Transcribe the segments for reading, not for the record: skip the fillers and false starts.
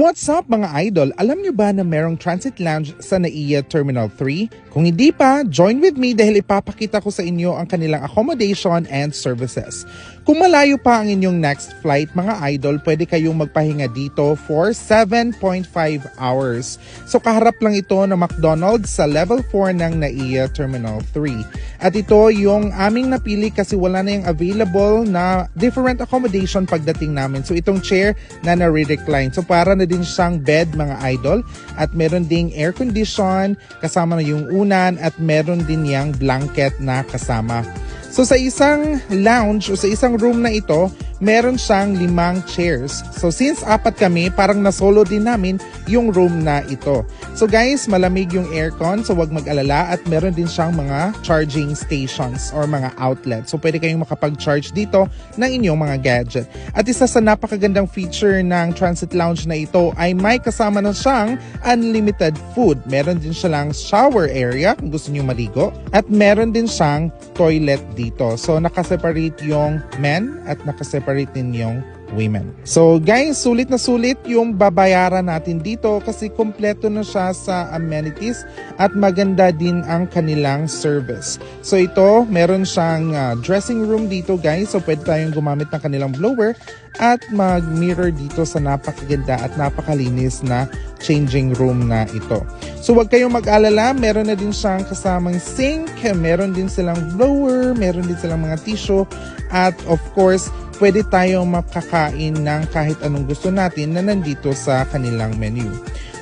What's up mga idol? Alam nyo ba na merong transit lounge sa NAIA Terminal 3? Kung hindi pa, join with me dahil ipapakita ko sa inyo ang kanilang accommodation and services. Kung malayo pa ang inyong next flight mga idol, pwede kayong magpahinga dito for 7.5 hours. So kaharap lang ito ng McDonald's sa level 4 ng NAIA Terminal 3. At ito yung aming napili kasi wala na yung available na different accommodation pagdating namin. So itong chair na nare-recline. So para na din siyang bed mga idol at meron ding air condition kasama na yung unan at meron din yang blanket na kasama. So sa isang lounge o sa isang room na ito, meron siyang 5 chairs. So since 4 kami, parang nasolo din namin yung room na ito. So guys, malamig yung aircon, so wag mag-alala at meron din siyang mga charging stations or mga outlets. So pwede kayong makapag-charge dito ng inyong mga gadget. At isa sa napakagandang feature ng Transit Lounge na ito ay may kasama na siyang unlimited food. Meron din siyang shower area kung gusto niyo maligo at meron din siyang toilet dito. So nakaseparate yung men at nakaseparate din yung women. So guys, sulit na sulit yung babayaran natin dito kasi kompleto na siya sa amenities at maganda din ang kanilang service. So ito, meron siyang dressing room dito guys. So pwede tayong gumamit ng kanilang blower at mag-mirror dito sa napakaganda at napakalinis na changing room na ito. So wag kayong mag-alala, meron na din siyang kasamang sink, meron din silang blower, meron din silang mga tissue at of course, pwede tayong makakain ng kahit anong gusto natin na nandito sa kanilang menu.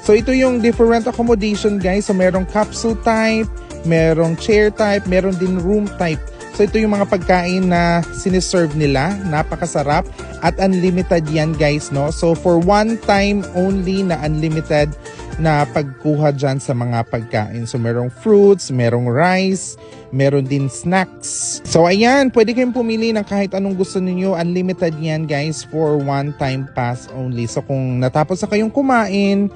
So ito yung different accommodation guys. So merong capsule type, merong chair type, meron din room type. So ito yung mga pagkain na siniserve nila, napakasarap at unlimited yan guys, no? So for one time only na unlimited na pagkuha dyan sa mga pagkain. So merong fruits, merong rice, meron din snacks. So ayan, pwede kayong pumili ng kahit anong gusto ninyo. Unlimited yan guys for one time pass only. So kung natapos na kayong kumain,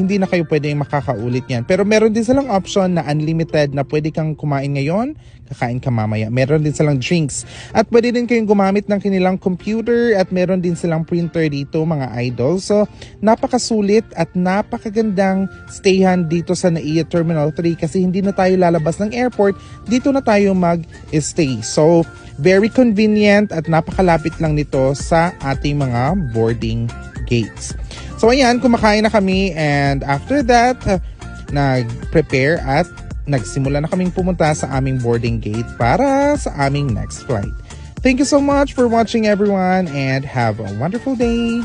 hindi na kayo pwedeng makakaulit yan. Pero meron din silang option na unlimited na pwede kang kumain ngayon, kakain ka mamaya. Meron din silang drinks. At pwede din kayong gumamit ng kanilang computer at meron din silang printer dito mga idol. So napakasulit at napakagandang stayhan dito sa NAIA Terminal 3 kasi hindi na tayo lalabas ng airport, dito na tayo mag-stay. So very convenient at napakalapit lang nito sa ating mga boarding gates. So ayan, kumakain na kami and after that, nag-prepare at nagsimula na kaming pumunta sa aming boarding gate para sa aming next flight. Thank you so much for watching everyone and have a wonderful day!